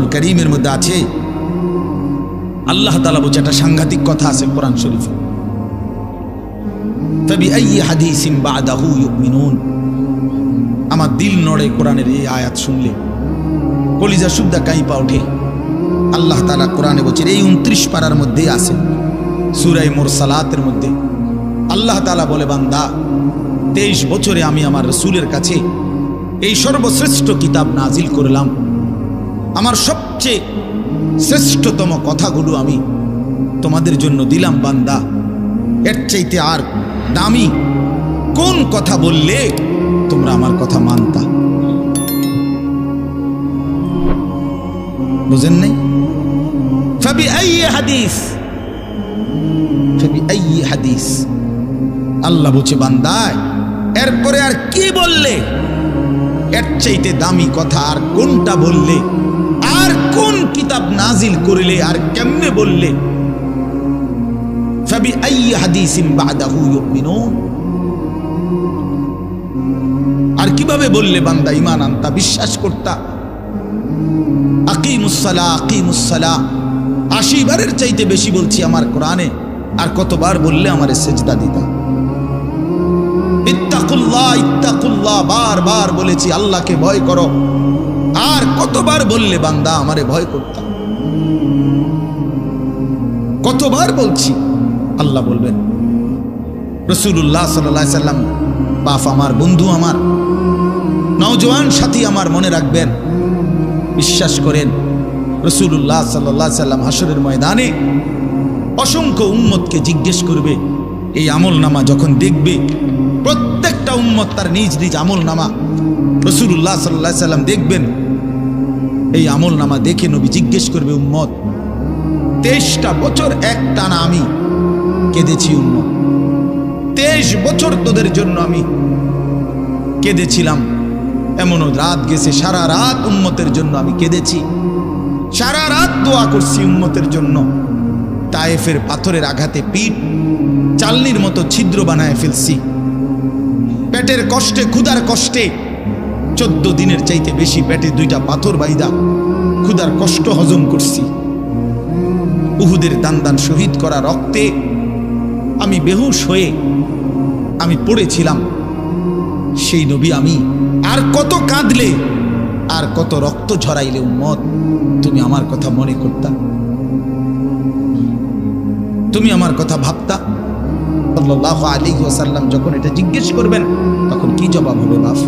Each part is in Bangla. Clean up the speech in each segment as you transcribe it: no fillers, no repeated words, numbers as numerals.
কোরআনুল কারীমের মধ্যে আছে, আল্লাহ তাআলা বলছে একটা সাংঘাতিক কথা আছে কোরআন শরীফে, ফাবিআইয়ি হাদিসিন বা'দাহু ইউমিনুন। আমার দিল নড়ে কোরআনের এই আয়াত শুনলে, কলিজা শুদ্ধা কাঁইপা ওঠে। আল্লাহ তাআলা কোরআনে বলছেন, এই 29 পারার মধ্যেই আছে, সূরা মুরসালাতের মধ্যে আল্লাহ তাআলা বলে, বান্দা 23 বছরে আমি আমার রাসূলের কাছে এই সর্বশ্রেষ্ঠ কিতাব নাজিল করলাম, আমার সবচেয়ে শ্রেষ্ঠতম কথাগুলো আমি তোমাদের জন্য দিলাম। বান্দা, এর চাইতে আর দামি কোন কথা বললে তোমরা আমার কথা মানতা? বুঝেন নাই? ফাবিআইয়ি হাদিস, ফাবিআইয়ি হাদিস। আল্লাহ বলছে, বান্দা এরপরে আর কি বললে, এর চাইতে দামি কথা আর কোনটা বললে, আর কোন কিতাব নাজিল করলে, আর কেমনে বললে? ফাবিআইয়ি হাদিসিন বা'দাহু ইউমিনুন। আর কিভাবে বললে বান্দা ঈমান আনতা, বিশ্বাস করতা? আকিমুস সালাহ, আকিমুস সালাহ 80 বারের চাইতে বেশি বলছি আমার কোরআনে, আর কতবার বললে আমারে সেজদা দিতা? ইত্তাকুল্লাহ, ইত্তাকুল্লাহ বারবার বলেছি আল্লাহকে ভয় করো, আর কতবার বললে বান্দা আমারে ভয় করতা? কতবার বলছি? আল্লাহ বলবেন। রাসূলুল্লাহ সাল্লাল্লাহু আলাইহি সাল্লাম, বাপ আমার, বন্ধু আমার, নওজোয়ান সাথী আমার, মনে রাখবেন, বিশ্বাস করেন, রাসূলুল্লাহ সাল্লাল্লাহু আলাইহি সাল্লাম হাসরের ময়দানে অসংখ্য উম্মতকে জিজ্ঞেস করবে। এই আমল নামা যখন দেখবে, প্রত্যেকটা উম্মত তার নিজ নিজ আমল নামা রাসূলুল্লাহ সাল্লাল্লাহু আলাইহি সাল্লাম দেখবেন। এই আমল নামা দেখে নবী জিজ্ঞেস করবে, উম্মত 23টা বছর একটানা আমি কেঁদেছি, উম্মত 23 বছর তোদের জন্য আমি কেঁদেছিলাম। এমনও রাত গেছে, সারা রাত উম্মতের জন্য আমি কেঁদেছি, সারা রাত দোয়া করছি উম্মতের জন্য। তায়েফের পাথরের আঘাতে পিঠ চালনির মতো ছিদ্র বানায় ফেলছি, পেটের কষ্টে, ক্ষুধার কষ্টে 14 দিনের চাইতে বেশি পেটে 2টা পাথর বাইদা ক্ষুধার কষ্ট হজম করছি। উহুদের দান দান শহীদ করা রক্তে আমি বেহুশ হয়ে আমি পড়েছিলাম। সেই নবী আমি আর কত কাঁদলে, আর কত রক্ত ঝরাইলে উম্মত তুমি আমার কথা মনে করতা, তুমি আমার কথা ভাবতা? সাল্লাল্লাহু আলাইহি ওয়াসাল্লাম যখন এটা জিজ্ঞেস করবেন, তখন কি জবাব হবে? বাপ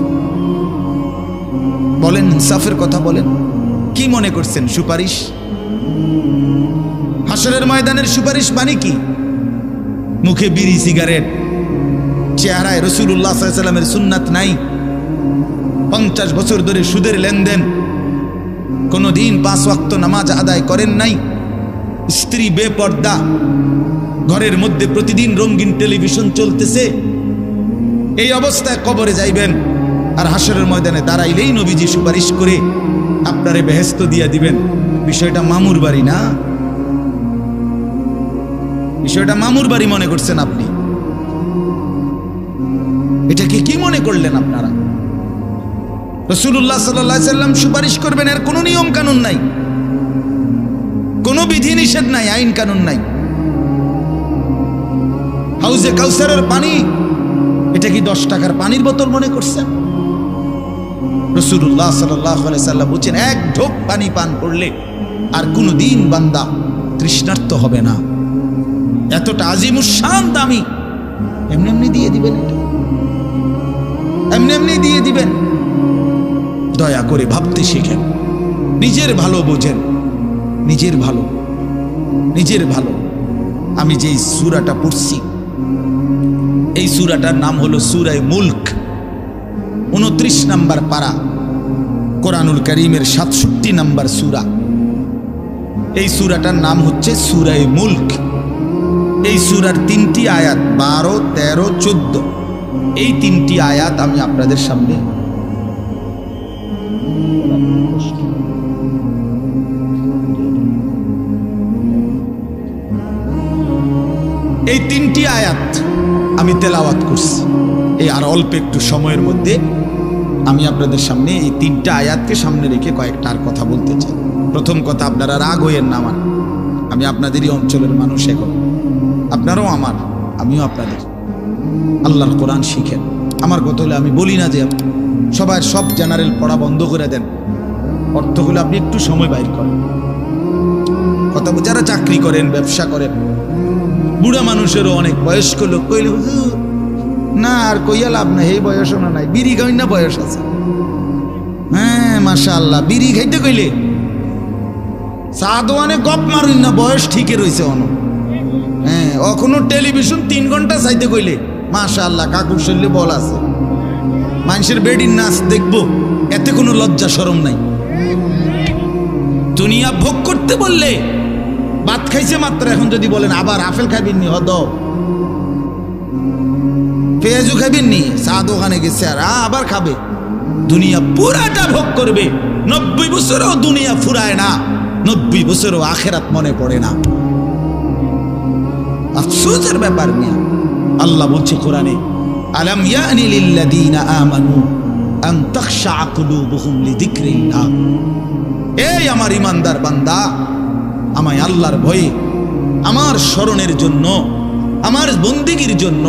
বলেন, ইনসাফের কথা বলেন। কি মনে করছেন? সুপারিশ? হাসরের ময়দানের সুপারিশ মানে কি? মুখে বিড়ি, সিগারেট, চেহারায় রাসূলুল্লাহ সাল্লাল্লাহু আলাইহি ওয়াসাল্লামের সুন্নাত নাই, 50 বছর ধরে সুদের লেনদেন, কোনদিন 5 ওয়াক্ত নামাজ আদায় করেন নাই, স্ত্রী বেপর্দা, ঘরের মধ্যে প্রতিদিন রঙিন টেলিভিশন চলতেছে, এই অবস্থায় কবরে যাইবেন, আর হাসরের ময়দানে দাঁড়াইলেই নবীজি সুপারিশ করে আপনারে বেহেশত দিয়া দিবেন। বিষয়টা মামুর বাড়ি না, বিষয়টা মামুর বাড়ি মনে করছেন আপনি। এটাকে কি মনে করলেন আপনারা? রাসূলুল্লাহ সাল্লাল্লাহু আলাইহি সাল্লাম সুপারিশ করবেন, এর কোনো নিয়ম কানুন নাই, কোনো বিধি নিষেধ নাই, আইন কানুন নাই। হাউজে কাউসারের পানি, এটা কি 10 টাকার পানির বোতল মনে করছেন? রাসূলুল্লাহ সাল্লাল্লাহু আলাইহি সাল্লাম বলেন, 1 ঢোক পানি পান করলে আর কোনোদিন বান্দা তৃষ্ণার্ত হবে না। এতটা আজিমুস শান দামি, এমনি এমনি দিয়ে দিবেন? এটা এমনি এমনি দিয়ে দিবেন? দয়া করে ভাবতে শিখেন, নিজের ভালো বোঝেন, নিজের ভালো, নিজের ভালো। আমি যেই সূরাটা পড়ছি, এই সূরাটার নাম হলো সূরা মুলক, 29 নম্বর পারা, কোরআনুল কারীমের 67 নম্বর সূরা। এই সূরাটার নাম হচ্ছে সূরা মুলক। এই সূরার 3টি আয়াত, 12, 13, 14, এই 3টি আয়াত আমি আপনাদের সামনে এই 3টি আয়াত আমি তেলাওয়াত করছি। এই আর অল্প একটু সময়ের মধ্যে আমি আপনাদের সামনে এই 3টা আয়াতকে সামনে রেখে কয়েকটা আর কথা বলতে চাই। প্রথম কথা, আপনারা রাগ হইয়েন না আমার, আমি আপনাদেরই অঞ্চলের মানুষ, এখন আপনারাও আমার, আমিও আপনাদের। আল্লাহর কোরআন শিখেন। আমার কথা হলে আমি বলি না যে সবাই সব জেনারেল পড়া বন্ধ করে দেন, অর্থ হলে আপনি একটু সময় বাইর করেন। কথা, যারা চাকরি করেন, ব্যবসা করেন, বুড়া মানুষেরও অনেক বয়স্ক লোক কইলে হুজুর না আর কইয়া লাভ নাই, এই বয়সও না নাই, বিড়ি খাই না বয়স আছে। হ্যাঁ মাশাআল্লাহ, বিড়ি খাইতে কইলে চা দোয়ানে গপ মারুন না, বয়স ঠিকই রয়েছে অন। হ্যাঁ, এখনো টেলিভিশন 3 ঘন্টা চাইতে কইলে মাশাআল্লাহ কাকুর শরীরে বল আছে। মানুষের বেডির নাচ দেখবো, এতে কোনো লজ্জা শরম নাই। দুনিয়া ভোগ করতে বললে, ভাত খাইছে মাত্র, এখন যদি বলেন আবার আপেল খাইবেন নি, হদ পেঁয়াজু খাইবেন নি, চা দোকানে গেছে আর আবার খাবে। দুনিয়া পুরাটা ভোগ করবে। 90 বছরও দুনিয়া ফুরায় না, 90 বছরও আখেরাত মনে পড়ে না। আফসোসের ব্যাপার নিয়ে আল্লাহ বলছে কোরআনে, আলাম ইয়ানি লিল্লাযীনা আমানু আন তাখশা কুলুবুহুম লিযিকরিল্লাহ। এই আমার ইমানদার বান্দা, আমায় আল্লাহর ভয়ে, আমার স্মরণের জন্য, আমার বন্দেগীর জন্য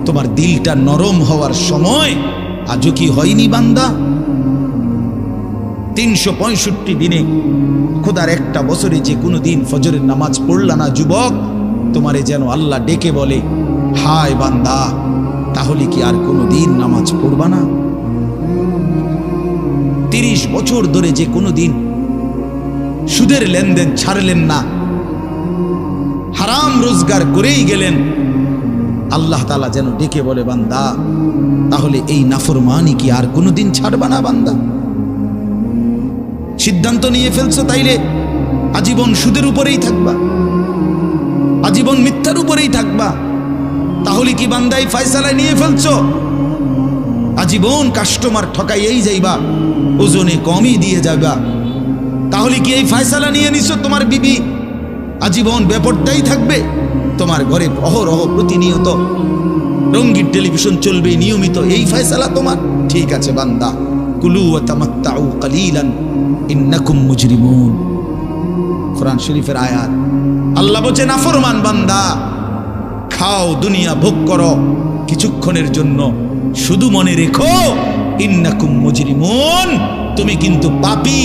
তোমার দিলটা নরম হওয়ার সময় আজও কি হয়নি বান্দা? 365 দিনে খোদার একটা বছরে যে কোনো দিন ফজরের নামাজ পড়লা না যুবক, তোমারে যেন আল্লাহ ডেকে বলে, হায় বান্দা, তাহলে কি আর কোনো দিন নামাজ পড়বা না? 30 বছর ধরে যে কোনো দিন সুদের লেনদেন ছাড়লেন না, হারাম রোজগার করেই গেলেন, আল্লাহ তাআলা যেন ডেকে বলে, বান্দা, তাহলে এই নাফরমানি কি আর কোনোদিন ছাড়বা না বান্দা? সিদ্ধান্ত নিয়ে ফেলছো তাইলে আজীবন সুদের উপরেই থাকবা, আজীবন মিথ্যার উপরেই থাকবা। তাহলে কি বান্দা এই ফয়সালায় নিয়ে ফেলছো আজীবন কাস্টমার ঠকাইয়েই যাইবা, ওজনে কমই দিয়ে যাবা? তাহলে কি এই ফয়সালা নিয়ে নিছো তোমার বিবি আজীবন বেপরদাই থাকবে? তোমার ঘরে অহরহ প্রতিনিয়ত রঙিন টেলিভিশন চলবে নিয়মিত, এই ফয়সালা তোমার? ঠিক আছে বান্দা, কুলু ওয়া তামাত্তাউ কালিলান ইন্নাকুম মুজরিমুন। কোরআন শরীফের আয়াত। আল্লাহ বলছে, নাফরমান বান্দা, খাও, দুনিয়া ভোগ করো কিছুক্ষণের জন্য, শুধু মনে রেখো ইন্নাকুম মুজরিমুন, তুমি কিন্তু পাপী।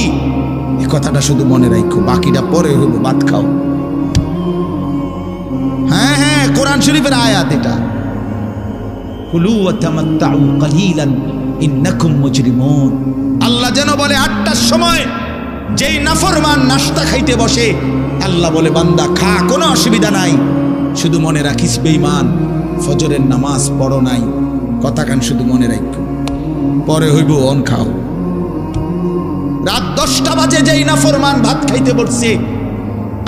এই কথাটা শুধু মনে রাখো, বাকিটা পরে হইব, ভাত খাও। হ্যাঁ হ্যাঁ, কোরআন শরীফের আয়াত এটা। কুলু ওয়া তামাত্তাউ কালিলান ইন্নাকুম মুজরিমুন। আল্লাহ যেন বলে 8টার সময় যেই নাফরমান নাস্তা খাইতে বসে, আল্লাহ বলে, বান্দা খা, কোনো অসুবিধা নাই, শুধু মনে রাখিস বেঈমান, ফজরের নামাজ পড়ো নাই। কথা কান শুধু মনে রাখো, পরে হইব অন খাও। রাত 10টা বাজে যেই নাফরমান ভাত খাইতে বসছে,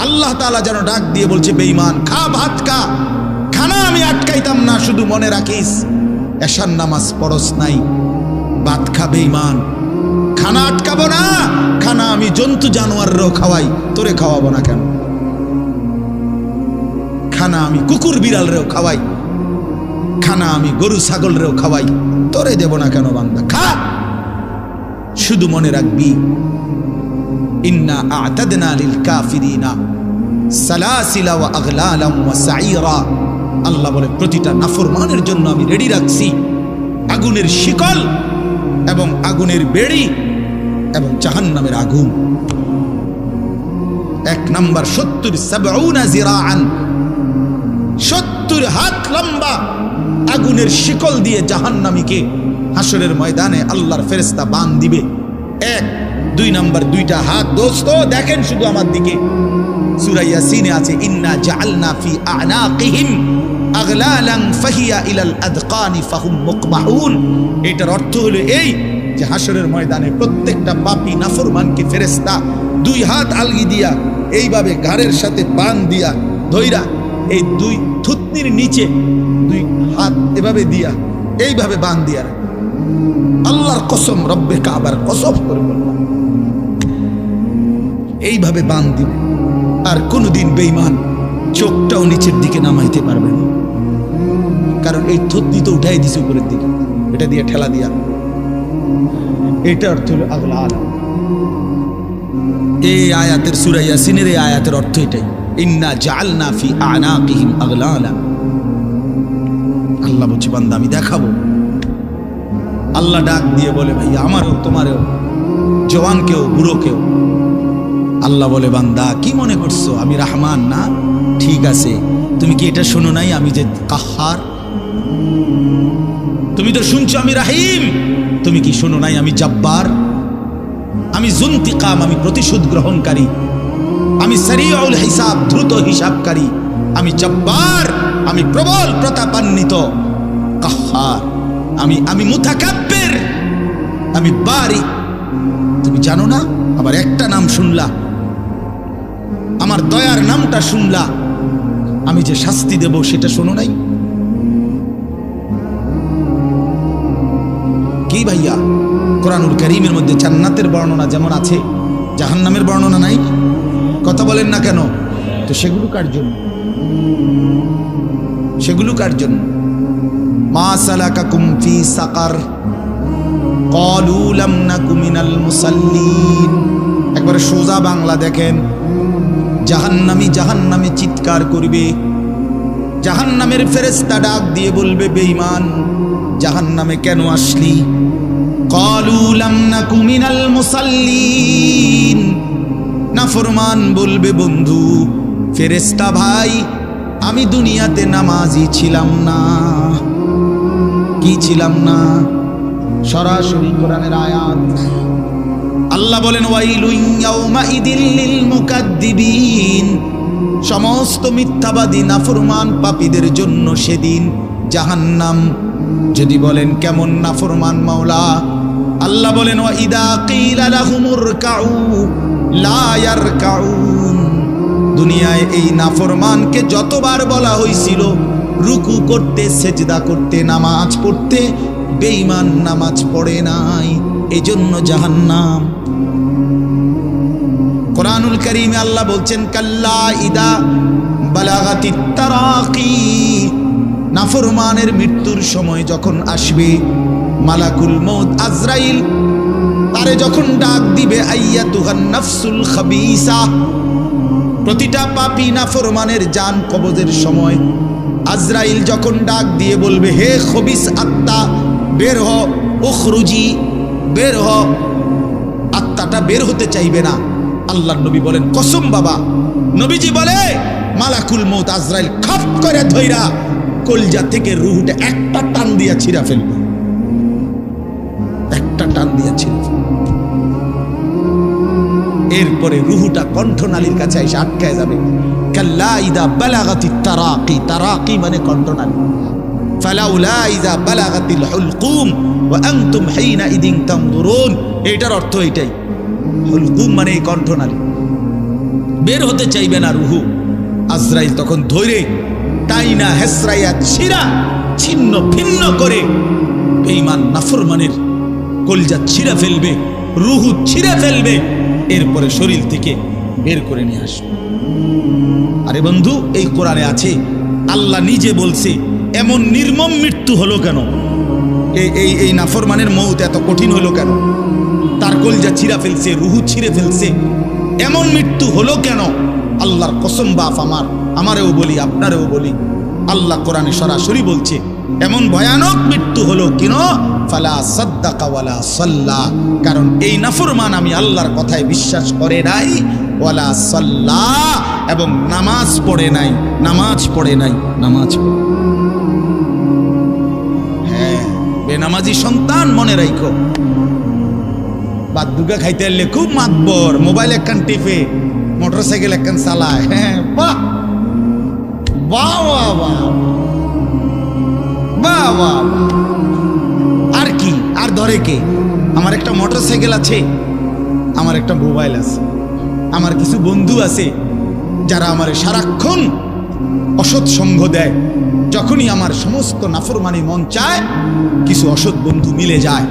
আল্লাহ তাআলা যেন ডাক দিয়ে বলছে, বেঈমান খা, ভাত খা, খানা আমি আটকাইতাম না, শুধু মনে রাখিস এশার নামাজ পড়স নাই, ভাত খা বেঈমান। খানা আটকাবো না, খানা আমি জন্তু জানোয়াররাও খাওয়াই, তোরে খাওয়াবো না কেন? খানা আমি কুকুর বিড়ালরেও খাওয়াই, খানা আমি গরু ছাগলরেও খাওয়াই, তোরে দেব না কেন বান্দা? খা, শুধু মনে রাখবি, ইন্না আ'তাদনা লিল কাফিরিনা সালাসিলা ওয়া আগলালাম ওয়া সাঈরা। আল্লাহ বলে, প্রতিটা নাফরমানের জন্য আমি রেডি রাখছি আগুনের শিকল এবং আগুনের বেড়ি এবং জাহান্নামের আগুন। 1 নাম্বার 70 জিরাআন, 70 হাত লম্বা আগুনের শিকল দিয়ে জাহান্নামীকে হাসরের ময়দানে আল্লাহর ফেরেশতা বান দিবে। 1 2 নাম্বার 2টা হাত। দোস্ত দেখেন শুধু আমার দিকে, সূরা ইয়াসিনে আছে, ইন্না জাআলনা ফি আ'নাকিহিম আগলালান ফাহিয়া ইলাল আদকানি ফাহুম মুকমাহুন। এটার অর্থ হলো এই যে হাসরের ময়দানে প্রত্যেকটা পাপী নাফরমানকে ফেরেশতা 2 হাত আলগি দিয়া এইভাবে ঘাড়ের সাথে বান দিয়া ধইরা, এই 2 থুতনির নিচে 2 হাত এভাবে দিয়া এইভাবে বান দিয়া, আল্লাহর কসম, রব্বে কাবার কসম করে বললাম, এইভাবে বান দিবে। আর কোনদিন বেঈমান চোখটাও নিচের দিকে নামাইতে পারবে না, কারণ এই থুতনি তো উঠাই দিছে উপরের দিকে, এটা দিয়ে ঠেলা দিয়া। এটা অর্থ হলো আগলা আলাম। এই আয়াতের সূরা ইয়াসিনের এই আয়াতের অর্থ এটাই, ইন্না জাআলনা ফি আনাকিহিম আগলালা। আল্লাহ বলছে বান্দা আমি দেখাবো। আল্লাহ ডাক দিয়ে বলে ভাই আমারও তোমারও, জওয়ানকেও বুড়োকেও। আল্লাহ বলে বান্দা কি মনে করছো আমি রহমান না? ঠিক আছে, তুমি কি এটা শোনো নাই আমি যে কাহার? তুমি তো শুনছো আমি রাহিম, তুমি কি শোনো নাই আমি জব্বার? আমি জুনতিকাম, আমি প্রতিশোধ গ্রহণকারী, আমি সারিউল হিসাব, দ্রুত হিসাবকারী, আমি জব্বার, আমি প্রবল প্রতাপান্বিত, কাহার, আমি মুতাকাব্বির, আমি বারি। তুমি জানো না? আবার একটা নাম শুনলা, আমার দয়ার নামটা শুনলা, আমি যে শাস্তি দেব সেটা শোনো নাই? কি ভাইয়া, কোরআনুল কারীমের মধ্যে জান্নাতের বর্ণনা যেমন আছে, জাহান্নামের বর্ণনা নাই? কথা বলেন না কেন? তো সেগুলো কার জন্য? সেগুলো কার জন্য? মা সালাকাকুম ফি সাকার ক্বালু লাম নাকু মিনাল মুসাল্লিন। একবারে সোজা বাংলা দেখেন, জাহান্নামী চিৎকার করবে, জাহান্নামের ফেরেশতা ডাক দিয়ে বলবে বেঈমান জাহান্নামে কেন আসলি? ক্বালু লাম নাকু মিনাল মুসাল্লিন। নাফরমান বলবে বন্ধু ফেরেশতা ভাই আমি দুনিয়াতে নামাজি ছিলাম না। কি ছিলাম না? সরাসরি কোরআনের আয়াত। আল্লাহ বলেন ওয়াইলুন ইয়াউমাইদিল লিল মুকাদ্দিবিন। সমস্ত মিথ্যাবাদী নাফরমান পাপীদের জন্য সেদিন জাহান্নাম। যদি বলেন কেমন নাফরমান মাওলা? আল্লাহ বলেন ওয়া ইদা কিলা লাহুমুর কাউ লা ইয়ারকাউন। দুনিয়ায় এই নাফরমানকে যতবার বলা হয়েছিল রুকু করতে, সেজদা করতে, নামাজ পড়তে, বেঈমান নামাজ পড়ে নাই, এজন্য জাহান্নাম। কোরআনুল কারীমে আল্লাহ বলছেন কাল্লা ইদা বালাগাতিত তারাকি। নাফরমানের মৃত্যুর সময় যখন আসবে, মালাকুল মউত আজরাইল তারে যখন ডাক দিবে, আইয়াতুহান নাফসুল খাবিসা। প্রতিটা পাপী নাফরমানের জান কবজের সময় আজরাইল যখন ডাক দিয়ে বলবে হে খবিস আত্মা বের হ, উখরুজি, বের হ। আত্মাটা বের হতে চাইবে না। আল্লাহর নবী বলেন কসম বাবা, নবীজি বলে মালাকুল মউত আজরাইল খপ করে ধইরা কলজা থেকে রূহটা একটা টান দিয়া ছিঁড়া ফেলবে, একটা টান দিয়া ছিঁড়া ফেলবে। এরপরে রূহটা কণ্ঠনালীর কাছে এসে আটকায় যাবে। কাল্লা ইদা বালাগাতিত তারাকি। তারাকি মানে কণ্ঠনালী। ফালাউলা ইদা বালাগাতিল হুলকুম ওয়া আনতুম হিনা ইদিন তানজুরুন। এটার অর্থ এটাই। হুলকুম মানে এই কণ্ঠনালী, বের হতে চাইবে না রূহ। আজরাইল তখন ধরে টাইনা হেসরাইয়া ছিঁড়া ছিন্ন ভিন্ন করে বেঈমান নাফরমানের কলজা ছিঁড়া ফেলবে, রূহ ছিঁড়া ফেলবে, এরপরে শরীর থেকে বের করে নিয়ে আসবে। আরে বন্ধু, এই কোরআনে আছে, আল্লাহ নিজে বলছে এমন নির্মম মৃত্যু হলো কেন? এই নাফরমানের মউত এত কঠিন হলো কেন? তার কলজা ছিঁড়া ফেলছে, রূহ ছিঁড়ে ফেলছে, এমন মৃত্যু হলো কেন? আল্লাহর কসম বাপ আমারেও বলি, আপনারেও বলি, আল্লাহ কোরআনে সরাসরি বলছে এমন ভয়ানক মৃত্যু হলো কেন? ফালা সাদ্দাকা ওয়ালা সাল্লা। কারণ এই নাফরমান আমি আল্লাহর কথায় বিশ্বাস করে নাই, ওয়ালা সাল্লা, এবং নামাজ পড়ে নাই, নামাজ পড়ে নাই, নামাজ পড়ে। হ্যাঁ, বেনামাজি সন্তান মনে রাখো, বাদ দুগা খাইতে এলে খুব মাতবর, মোবাইল একখান টিপে, মোটরসাইকেল একখান চালায়। হ্যাঁ, বাহ বাহ বাহ বাহ বাহ। আর কি, আর ধরে কে? আমার একটা মোটরসাইকেল আছে, আমার একটা মোবাইল আছে, আমার কিছু বন্ধু আছে যারা আমার সারাক্ষণ অসৎ সঙ্গ দেয়। যখনই আমার সমস্ত নাফরমানি মন চায়, কিছু অসৎ বন্ধু মিলে যায়,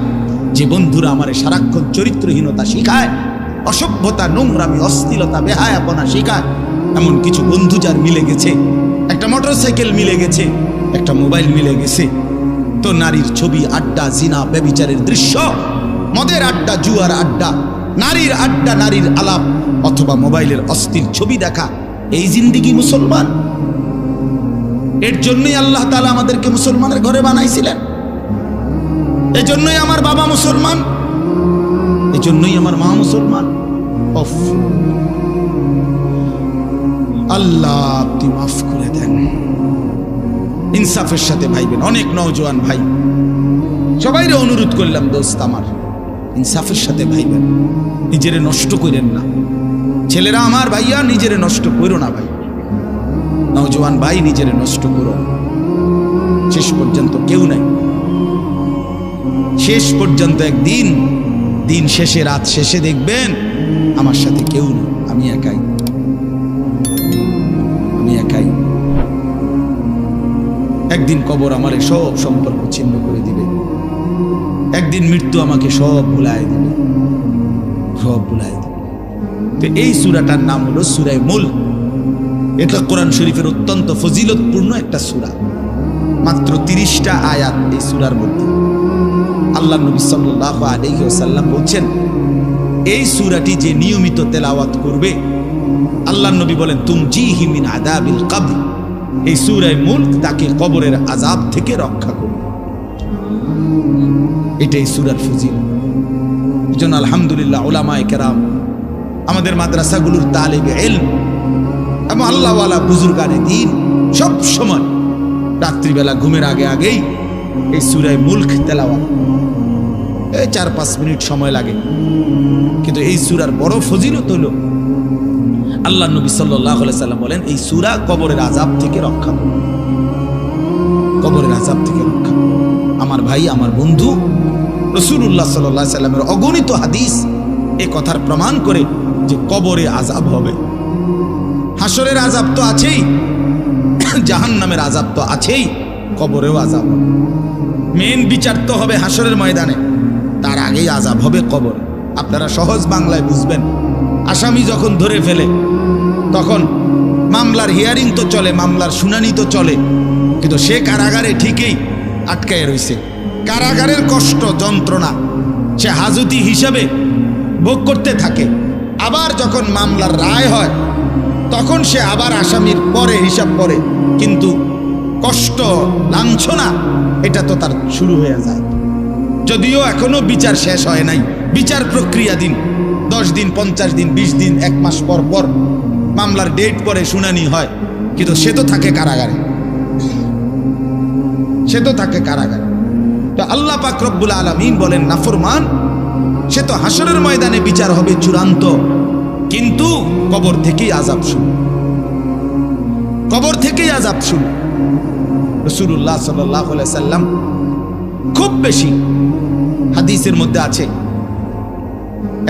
যে বন্ধুরা আমার সারাক্ষণ চরিত্রহীনতা শিখায়, অসভ্যতা, নোংরামি, অশ্লীলতা, বেহায়াপনা শিখায়। এমন কিছু বন্ধু যার মিলে গেছে, একটা মোটরসাইকেল মিলে গেছে, একটা মোবাইল মিলে গেছে, তো নারীর ছবি, আড্ডা, জিনা, ব্যভিচারের দৃশ্য, মদের আড্ডা, জুয়ার আড্ডা, নারীর আড্ডা, নারীর আলাপ, অথবা মোবাইলের অস্থির ছবি দেখা, এই জিন্দিগি মুসলমান? এর জন্যই আল্লাহ তাআলা আমাদেরকে মুসলমানের ঘরে বানাইছিলেন। এই জন্যই আমার বাবা মুসলমান, এই জন্যই আমার মা মুসলমান। অফ, আল্লাহ আপনি মাফ করে দেন। ইনসাফের সাথে ভাইবেন। অনেক নওজোয়ান ভাই, সবাইরে অনুরোধ করলাম, দোস্ত আমার, ইনসাফের সাথে ভাইবেন, নিজেরে নষ্ট করেন না। ছেলেরা আমার, ভাইয়া, নিজেরে নষ্ট করো না ভাই। নওজোয়ান ভাই, নিজেরে নষ্ট করো। শেষ পর্যন্ত কেউ নাই। শেষ পর্যন্ত একদিন, দিন শেষে, রাত শেষে দেখবেন আমার সাথে কেউ নেই, আমি একাই, আমি একাই। একদিন কবর আমারে সব সম্পর্ক ছিন্ন করে দিবে। একদিন মৃত্যু আমাকে সব ভুলায় দিবে, সব ভুলায় দিবে। তো এই সূরাটার নাম হলো সূরা মুলক। এটা কোরআন শরীফের অত্যন্ত ফজিলতপূর্ণ একটা সূরা। মাত্র 30টা আয়াত এই সূরার মধ্যে। আল্লাহ নবী সাল্লাল্লাহু আলাইহি ওয়াসাল্লাম বলছেন, এই সূরাটি যে নিয়মিত তেলাওয়াত করবে, আল্লাহ নবী বলেন, তুমজিহি মিন আযাবিল কবর। এই সূরা মুলক তাকে কবরের আযাব থেকে রক্ষা করবে। এটাই সূরার ফজিলত। এজন্য আলহামদুলিল্লাহ উলামায়ে কেরাম, আমাদের মাদ্রাসাগুলোর তালিবে ইলম এবং আল্লাহওয়ালা বুজুর্গানে দ্বীন সব সময় রাত্রিবেলা ঘুমের আগে আগেই এই সূরা মুলক তেলাওয়াত। এই 4-5 মিনিট সময় লাগে, কিন্তু এই সূরার বড় ফজিলত হলো, আল্লাহ নবী সাল্লাল্লাহু আলাইহি সাল্লাম বলেন, এই সূরা কবরের আযাব থেকে রক্ষা করে, কবরের আযাব থেকে রক্ষা। আমার ভাই, আমার বন্ধু, রাসূলুল্লাহ সাল্লাল্লাহু আলাইহি সাল্লামের অগণিত হাদিস এই কথার প্রমাণ করে যে কবরে আযাব হবে। হাসরের আযাব তো আছেই, জাহান্নামের আযাব তো আছেই, কবরেও আযাব হবে। মেন বিচার তো হবে হাসরের ময়দানে, তার আগেই আযাব হবে কবর। আপনারা সহজ বাংলায় বুঝবেন। আসামি যখন ধরে ফেলে, তখন মামলার হিয়ারিং তো চলে, মামলার শুনানি তো চলে, কিন্তু সে কারাগারে ঠিকই আটকায় রয়েছে। কারাগারের কষ্ট, যন্ত্রণা সে হাজতি হিসাবে ভোগ করতে থাকে। আবার যখন মামলার রায় হয়, তখন সে আবার আসামির পরে হিসাব করে, কিন্তু কষ্ট, লাঞ্ছনা এটা তো তার শুরু হয়ে যায়। যদিও এখনো বিচার শেষ হয় নাই, বিচার প্রক্রিয়াধীন। 10 দিন, 50 দিন, 20 দিন, 1 মাস পর পর মামলার ডেট পরে শুনানি হয়, কিন্তু সে তো থাকে কারাগারে, সে তো থাকে কারাগারে। তো আল্লাহ পাক রব্বুল আলামিন বলেন, নাফরমান সে তো হাসরের ময়দানে বিচার হবে চূড়ান্ত, কিন্তু কবর থেকেই আযাব শুরু, কবর থেকেই আযাব শুরু। রাসূলুল্লাহ সাল্লাল্লাহু আলাইহি সাল্লাম খুব বেশি হাদিসের মধ্যে আছে,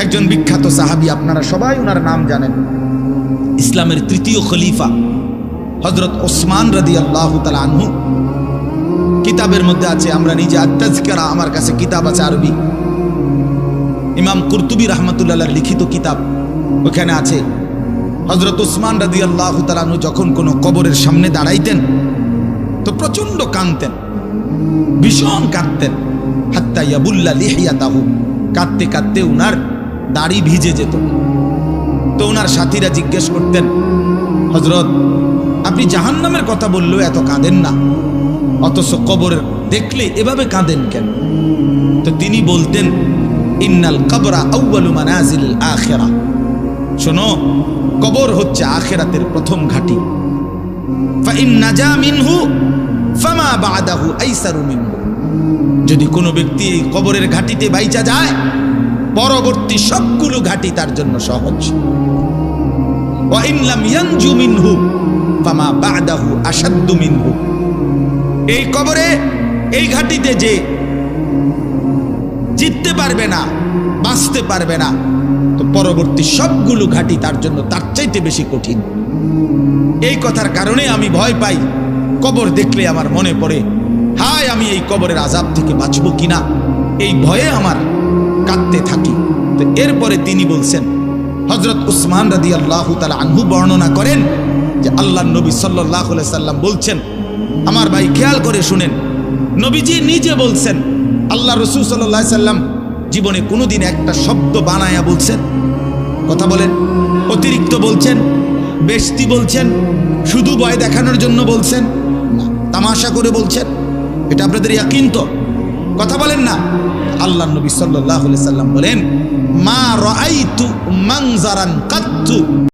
একজন বিখ্যাত সাহাবী, আপনারা সবাই ওনার নাম জানেন, ইসলামের 3য় খলিফা হযরত ওসমান রাদিয়াল্লাহু তাআলা আনহু। কিতাবের মধ্যে আছে, আমরা নিজে আত-তাযকিরা, আমার কাছে কিতাব আছে আরবি, ইমাম কুরতুবী রাহমাতুল্লাহ লিখিত কিতাব, ওখানে আছে হযরত ওসমান রাদিয়াল্লাহু তাআলা আনহু যখন কোনো কবরের সামনে দাঁড়াইতেন তো প্রচন্ড কাঁদতেন, ভীষণ কাঁদতেন। হাত্তা ইয়াবুল্লা লিহিয়াতাহু, কাঁদতে কাঁদতে উনার দাড়ি ভিজে যেত। তো উনার সাথীরা জিজ্ঞেস করতেন, হযরত আপনি জাহান্নামের কথা বললেও এত কাঁদেন না, অথচ কবর দেখলে এভাবে কাঁদেন কেন? তো তিনি বলতেন, ইন্নাল কবরা আউয়ালু মানাজিলিল আখিরা, শোনো, কবর হচ্ছে আখিরাতের প্রথম ঘাঁটি। ফা ইন নাজা মিনহু ফামা বাদাহু আইসারু মিনহু, যদি কোনো ব্যক্তি এই কবরের ঘাঁটিতে বাইচা যায়, পরবর্তী সবগুলো ঘাঁটি তার জন্য সহজ। ওয়া ইন লাম ইয়ানজু মিনহু ফামা বাদাহু আশাদ্দু মিনহু, এই কবরে, এই ঘাঁটিতে যে জিততে পারবে না, বাঁচতে পারবে না, তো পরবর্তী সবগুলো ঘাঁটি তার জন্য তার চাইতে বেশি কঠিন। এই কথার কারণে আমি ভয় পাই, কবর দেখলে আমার মনে পড়ে, হায় আমি এই কবরের আযাব থেকে বাঁচব কিনা, এই ভয়ে আমার কাঁদতে থাকি। তো এরপরে তিনি বলছেন, হযরত উসমান রাদিয়াল্লাহু তাআলা আনহু বর্ণনা করেন যে আল্লাহর নবী সাল্লাল্লাহু আলাইহি সাল্লাম বলছেন, আমার ভাই খেয়াল করে শুনেন, নবীজি নিজে বলছেন, আল্লাহ রাসূল সাল্লাল্লাহু আলাইহি সাল্লাম জীবনে কোনোদিন একটা শব্দ বানায়া বলছেন? কথা বলেন। অতিরিক্ত বলছেন, বেশতি বলছেন, শুধু ভয় দেখানোর জন্য বলছেন, না তামাশা করে বলছেন? এটা আপনাদের ইয়াকিন তো? কথা বলেন না। আল্লাহ নবী সাল্লাল্লাহু আলাইহি সাল্লাম বলেন, মা রাআইতু মানজারান কাত্তু